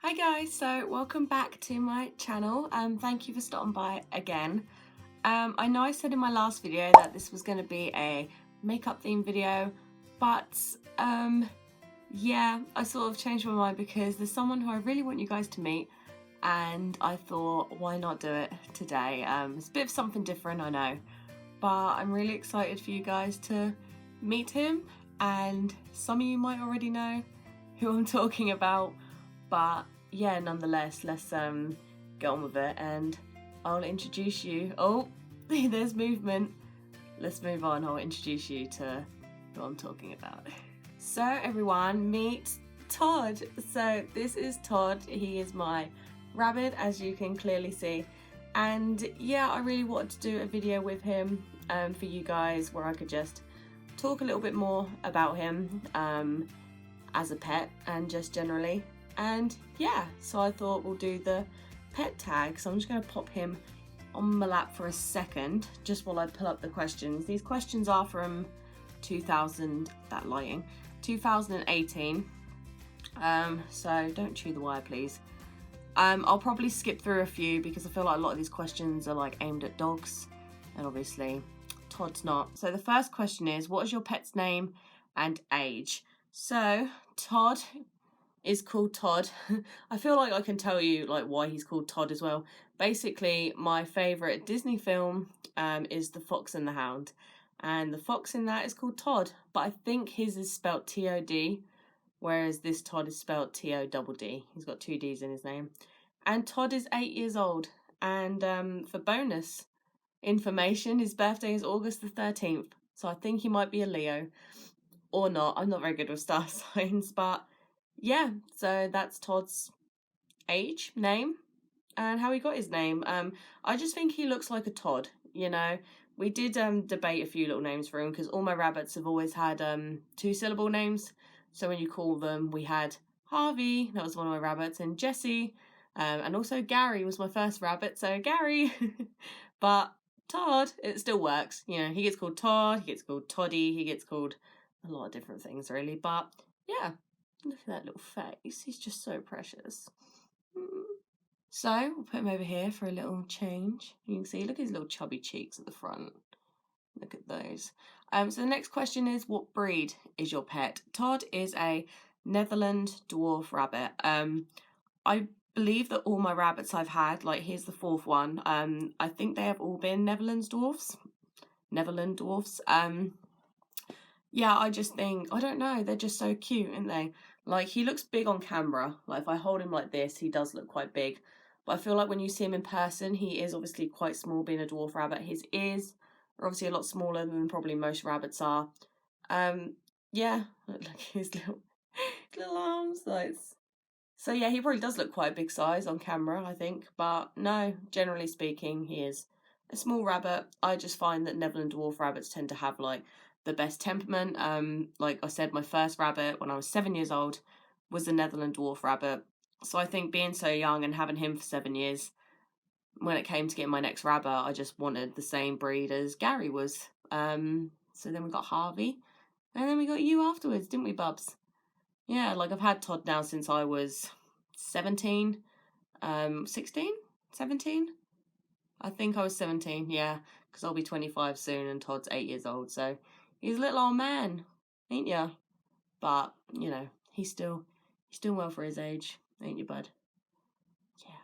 Hi guys, so welcome back to my channel. Thank you for stopping by again. I know I said in my last video that this was going to be a makeup theme video, but yeah, I sort of changed my mind because there's someone who I really want you guys to meet, and I thought, why not do it today? It's a bit of something different, I know, but I'm really excited for you guys to meet him, and some of you might already know who I'm talking about, but yeah, nonetheless, let's get on with it and I'll introduce you. Oh, there's movement. Let's move on. I'll introduce you to who I'm talking about. So everyone, meet Todd. So this is Todd. He is my rabbit, as you can clearly see. And yeah, I really wanted to do a video with him for you guys where I could just talk a little bit more about him as a pet and just generally. And yeah, so I thought we'll do the pet tag. So I'm just going to pop him on my lap for a second, just while I pull up the questions. These questions are from 2018. So don't chew the wire, please. I'll probably skip through a few because I feel like a lot of these questions are like aimed at dogs, and obviously Todd's not. So the first question is, what is your pet's name and age? So Todd is called Todd. I feel like I can tell you like why he's called Todd as well. Basically, my favourite Disney film is The Fox and the Hound, and the fox in that is called Todd, but I think his is spelt T-O-D, whereas this Todd is spelt T-O-D-D. He's got two D's in his name. And Todd is 8 years old, and for bonus information, his birthday is August the 13th, so I think he might be a Leo, or not. I'm not very good with star signs, but yeah, so that's Todd's age, name, and how he got his name. I just think he looks like a Todd, you know. We did debate a few little names for him because all my rabbits have always had 2-syllable names. So when you call them, we had Harvey, that was one of my rabbits, and Jesse, and also Gary was my first rabbit, so Gary. But Todd, it still works. You know, he gets called Todd, he gets called Toddy, he gets called a lot of different things really, but yeah. Look at that little face. He's just so precious. So we'll put him over here for a little change. You can see, look at his little chubby cheeks at the front. Look at those. So the next question is, what breed is your pet? Todd is a Netherland Dwarf rabbit. I believe that all my rabbits I've had, like here's the fourth one. I think they have all been Netherland Dwarfs. Yeah, I just think, I don't know, they're just so cute, aren't they? Like, he looks big on camera. Like, if I hold him like this, he does look quite big. But I feel like when you see him in person, he is obviously quite small, being a dwarf rabbit. His ears are obviously a lot smaller than probably most rabbits are. Yeah, look at his little arms. Like, so yeah, he probably does look quite a big size on camera, I think. But no, generally speaking, he is a small rabbit. I just find that Netherland Dwarf rabbits tend to have, like, the best temperament. Like I said, my first rabbit when I was 7 years old was a Netherland Dwarf rabbit. So I think being so young and having him for 7 years, when it came to getting my next rabbit, I just wanted the same breed as Gary was. So then we got Harvey, and then we got you afterwards, didn't we, Bubs? Yeah, like I've had Todd now since I was 17, 16, 17. I think I was 17, yeah, because I'll be 25 soon and Todd's 8 years old, so he's a little old man, ain't ya? But, you know, he's doing well for his age, ain't you, bud? Yeah.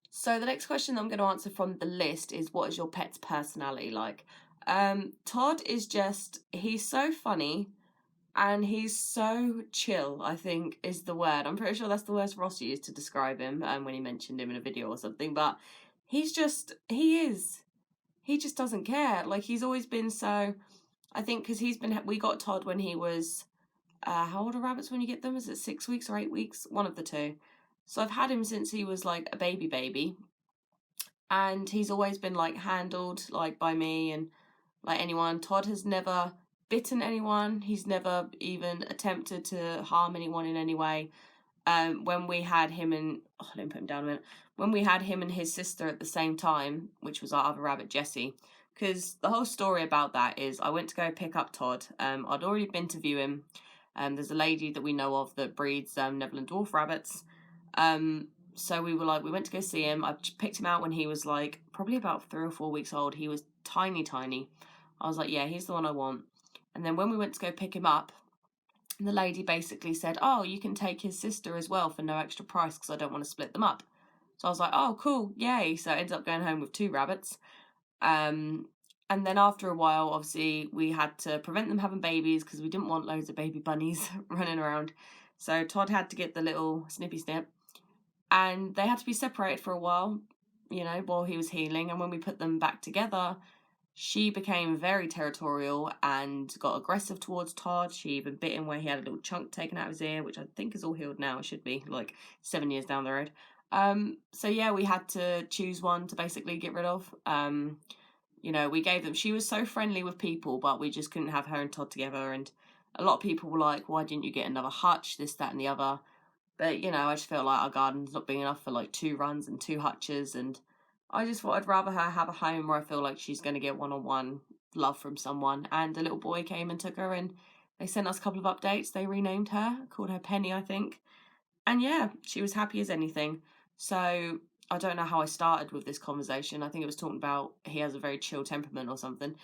So the next question I'm going to answer from the list is, what is your pet's personality like? Todd is just, he's so funny and he's so chill, I think is the word. I'm pretty sure that's the words Ross used to describe him when he mentioned him in a video or something, but he just doesn't care. Like, he's always been so, I think because we got Todd when he was, how old are rabbits when you get them? Is it 6 weeks or 8 weeks? One of the two. So I've had him since he was like a baby. And he's always been like handled like by me and like anyone. Todd has never bitten anyone. He's never even attempted to harm anyone in any way. When we had him and, I didn't put him down a minute. When we had him and his sister at the same time, which was our other rabbit, Jessie, because the whole story about that is I went to go pick up Todd. I'd already been to view him. There's a lady that we know of that breeds Netherland Dwarf rabbits. So we went to go see him. I picked him out when he was like probably about 3 or 4 weeks old. He was tiny, tiny. I was like, yeah, he's the one I want. And then when we went to go pick him up, the lady basically said, oh, you can take his sister as well for no extra price because I don't want to split them up. So I was like, oh, cool, yay. So I ended up going home with 2 rabbits. And then after a while, obviously, we had to prevent them having babies because we didn't want loads of baby bunnies running around. So Todd had to get the little snippy snip. And they had to be separated for a while, while he was healing. And when we put them back together, she became very territorial and got aggressive towards Todd. She even bit him where he had a little chunk taken out of his ear, which I think is all healed now. It should be like 7 years down the road. So yeah, we had to choose one to basically get rid of. We gave them, she was so friendly with people, but we just couldn't have her and Todd together. And a lot of people were like, why didn't you get another hutch, this, that, and the other? But, I just felt like our garden's not big enough for like 2 runs and 2 hutches. And I just thought I'd rather her have a home where I feel like she's going to get one-on-one love from someone. And a little boy came and took her, and they sent us a couple of updates. They renamed her, called her Penny, I think. And yeah, she was happy as anything. So I don't know how I started with this conversation. I think it was talking about he has a very chill temperament or something.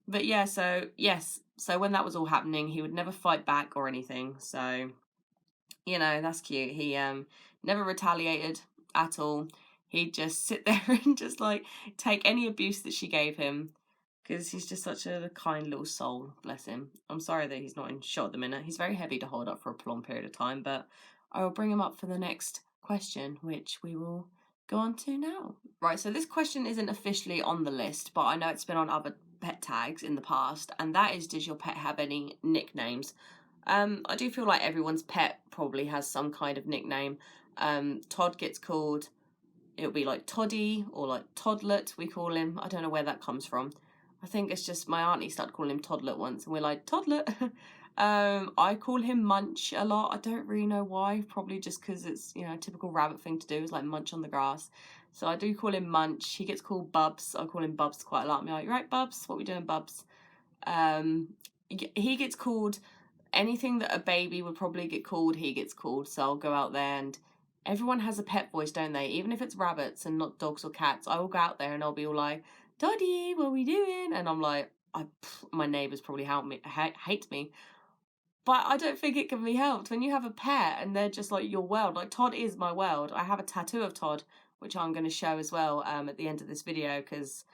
But yeah, so yes. So when that was all happening, he would never fight back or anything. So that's cute. He never retaliated at all. He'd just sit there and just like take any abuse that she gave him, because he's just such a kind little soul, bless him. I'm sorry that he's not in shot at the minute. He's very heavy to hold up for a prolonged period of time, but I will bring him up for the next question, which we will go on to now. Right, so this question isn't officially on the list, but I know it's been on other pet tags in the past, and that is, does your pet have any nicknames? I do feel like everyone's pet probably has some kind of nickname. Todd gets called, it'll be like Toddy or like Toddlet, we call him. I don't know where that comes from. I think it's just my auntie started calling him Toddlet once, and we're like, Toddlet. I call him Munch a lot. I don't really know why. Probably just because it's, a typical rabbit thing to do is like munch on the grass. So I do call him Munch. He gets called Bubs. I call him Bubs quite a lot. I'm like, you right, Bubs? What we doing, Bubs? He gets called anything that a baby would probably get called, he gets called. So I'll go out there, and everyone has a pet voice, don't they? Even if it's rabbits and not dogs or cats, I will go out there and I'll be all like, Doddy, what are we doing? And I'm like, my neighbours probably hate me. But I don't think it can be helped. When you have a pet and they're just like your world, like Todd is my world. I have a tattoo of Todd, which I'm going to show as well at the end of this video, because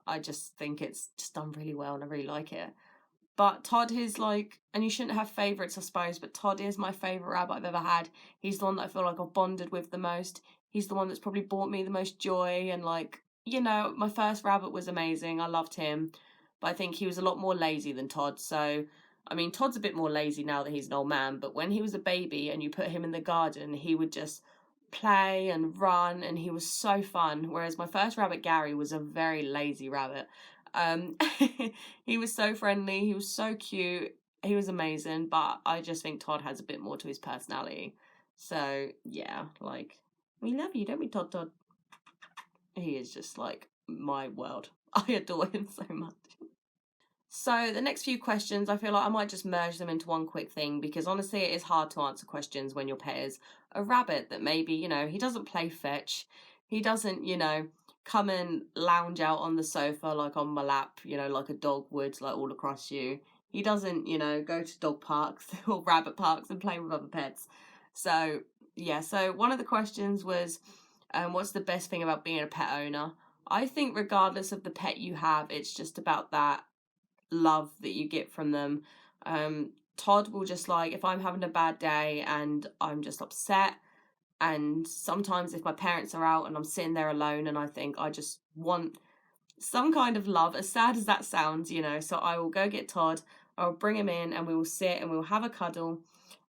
I just think it's just done really well and I really like it. But Todd is like, and you shouldn't have favourites, I suppose, but Todd is my favourite rabbit I've ever had. He's the one that I feel like I've bonded with the most. He's the one that's probably brought me the most joy. And like, my first rabbit was amazing. I loved him. But I think he was a lot more lazy than Todd. So, I mean, Todd's a bit more lazy now that he's an old man. But when he was a baby and you put him in the garden, he would just play and run, and he was so fun. Whereas my first rabbit, Gary, was a very lazy rabbit. He was so friendly, he was so cute, he was amazing, but I just think Todd has a bit more to his personality. So yeah, like, we love you, don't we, Todd? He is just like my world. I adore him so much. So the next few questions, I feel like I might just merge them into one quick thing, because honestly it is hard to answer questions when your pet is a rabbit that maybe, he doesn't play fetch, he doesn't, come and lounge out on the sofa like on my lap, like a dog would, like all across you. He doesn't, go to dog parks or rabbit parks and play with other pets. So yeah, so one of the questions was, what's the best thing about being a pet owner? I think regardless of the pet you have, it's just about that love that you get from them. Todd will just, like, if I'm having a bad day and I'm just upset, and sometimes if my parents are out and I'm sitting there alone and I think I just want some kind of love, as sad as that sounds, so I will go get Todd, I'll bring him in and we will sit and we'll have a cuddle,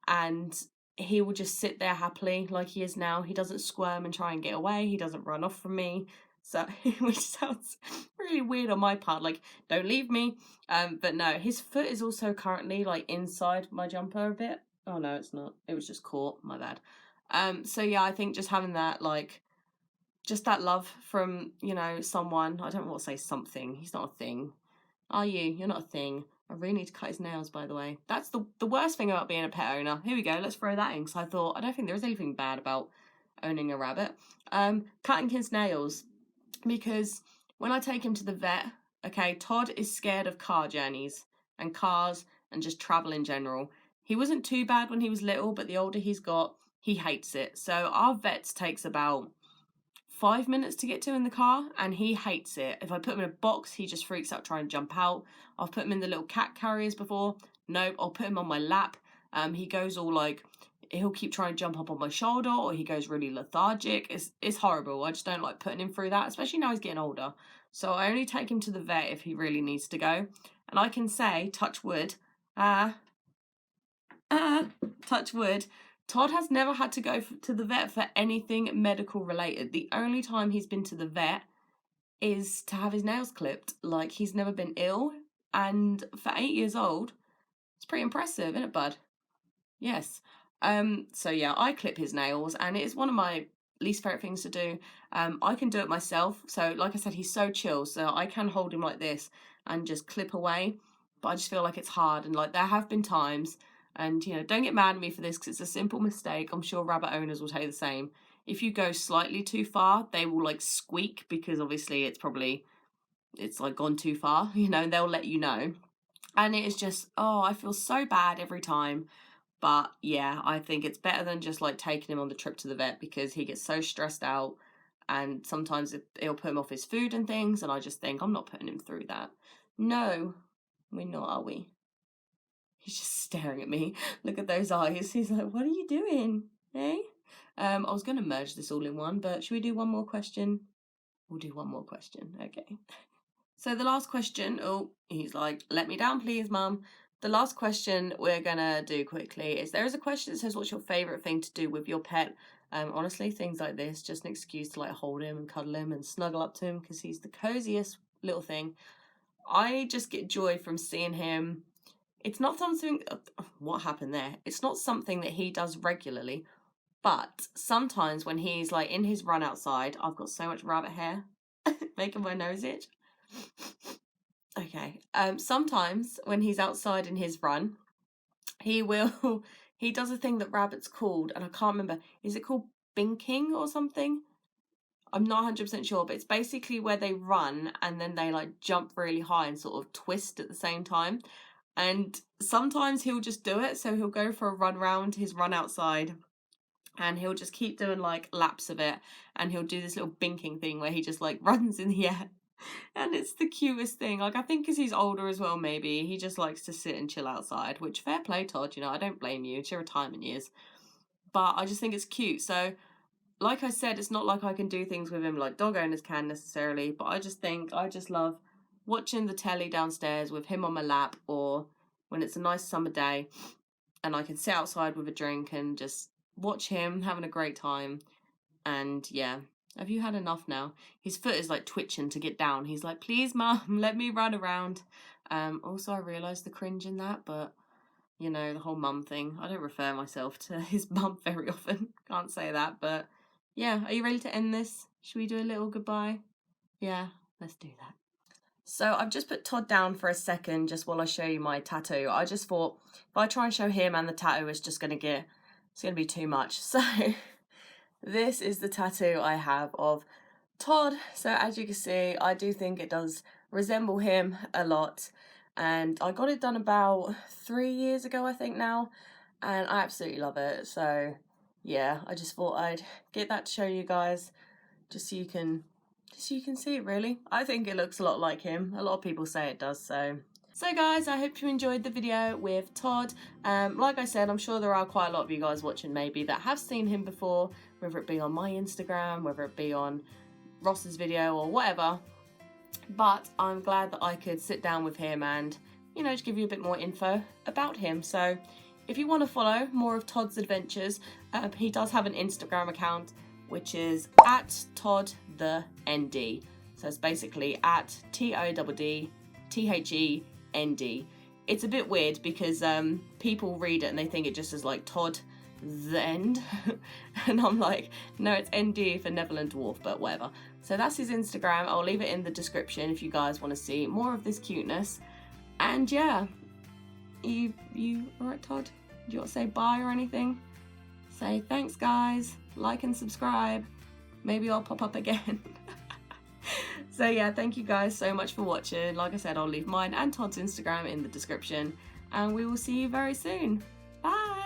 and he will just sit there happily like he is now. He doesn't squirm and try and get away. He doesn't run off from me. So, which sounds really weird on my part, like, don't leave me. But no, his foot is also currently like inside my jumper a bit. Oh no, it's not. It was just caught, my bad. So yeah, I think just having that, like, just that love from, someone. I don't want to say something. He's not a thing. Are you? You're not a thing. I really need to cut his nails, by the way. That's the worst thing about being a pet owner. Here we go, let's throw that in, because I thought, I don't think there is anything bad about owning a rabbit. Cutting his nails, because when I take him to the vet, okay, Todd is scared of car journeys and cars and just travel in general. He wasn't too bad when he was little, but the older he's got, he hates it. So our vet's takes about 5 minutes to get to in the car, and he hates it. If I put him in a box, he just freaks out trying to jump out. I've put him in the little cat carriers before. Nope, I'll put him on my lap. He goes all like, he'll keep trying to jump up on my shoulder, or he goes really lethargic. It's horrible. I just don't like putting him through that, especially now he's getting older. So I only take him to the vet if he really needs to go. And I can say, touch wood, touch wood, Todd has never had to go to the vet for anything medical related. The only time he's been to the vet is to have his nails clipped. Like, he's never been ill. And for 8 years old, it's pretty impressive, isn't it, bud? Yes. So yeah, I clip his nails, and it is one of my least favorite things to do. I can do it myself. So like I said, he's so chill, so I can hold him like this and just clip away. But I just feel like it's hard, and like there have been times, and you know, don't get mad at me for this because it's a simple mistake. I'm sure rabbit owners will tell you the same. If you go slightly too far, they will like squeak, because obviously it's like gone too far, you know, and they'll let you know. And it is just, oh, I feel so bad every time. But yeah, I think it's better than just like taking him on the trip to the vet, because he gets so stressed out, and sometimes it'll put him off his food and things, and I just think, I'm not putting him through that. No, we're not, are we? He's just staring at me. Look at those eyes. He's like, what are you doing? Eh? I was going to merge this all in one, but should we do one more question? We'll do one more question. Okay. So the last question, oh, he's like, let me down, please, Mum. The last question we're going to do quickly is, there is a question that says, what's your favourite thing to do with your pet? Honestly, things like this, just an excuse to like hold him and cuddle him and snuggle up to him, because he's the coziest little thing. I just get joy from seeing him. It's not something, what happened there? It's not something that he does regularly, but sometimes when he's like in his run outside, I've got so much rabbit hair, making my nose itch. Okay, sometimes when he's outside in his run, he does a thing that rabbits called, and I can't remember, is it called binking or something? I'm not 100% sure, but it's basically where they run and then they like jump really high and sort of twist at the same time. And sometimes he'll just do it, so he'll go for a run round his run outside, and he'll just keep doing like laps of it, and he'll do this little binking thing where he just like runs in the air. And it's the cutest thing. Like, I think because he's older as well, maybe he just likes to sit and chill outside, which fair play, Todd, you know, I don't blame you, it's your retirement years. But I just think it's cute. So like I said, it's not like I can do things with him like dog owners can necessarily, but I just love watching the telly downstairs with him on my lap, or when it's a nice summer day and I can sit outside with a drink and just watch him having a great time. And yeah, have you had enough now? His foot is like twitching to get down. He's like, please, Mum, let me run around. Also, I realised the cringe in that, but you know, the whole mum thing. I don't refer myself to his mum very often. Can't say that, but yeah. Are you ready to end this? Should we do a little goodbye? Yeah, let's do that. So I've just put Todd down for a second just while I show you my tattoo. I just thought if I try and show him and the tattoo, it's going to be too much. So this is the tattoo I have of Todd. So as you can see, I do think it does resemble him a lot. And I got it done about 3 years ago, I think now. And I absolutely love it. So yeah, I just thought I'd get that to show you guys, just so you can see it really. I think it looks a lot like him. A lot of people say it does, so guys, I hope you enjoyed the video with Todd. Like I said, I'm sure there are quite a lot of you guys watching maybe that have seen him before, whether it be on my Instagram, whether it be on Ross's video or whatever. But I'm glad that I could sit down with him and, you know, just give you a bit more info about him. So if you want to follow more of Todd's adventures, he does have an Instagram account, which is at Todd the ND. So it's basically at TODDTHEND. It's a bit weird because people read it and they think it just is like Todd the End. And I'm like, no, it's ND for Netherland Dwarf, but whatever. So that's his Instagram. I'll leave it in the description if you guys want to see more of this cuteness. And yeah, You alright, Todd? Do you want to say bye or anything? Say thanks, guys. Like and subscribe. Maybe I'll pop up again. So yeah, thank you guys so much for watching. Like I said, I'll leave mine and Todd's Instagram in the description, and we will see you very soon. Bye!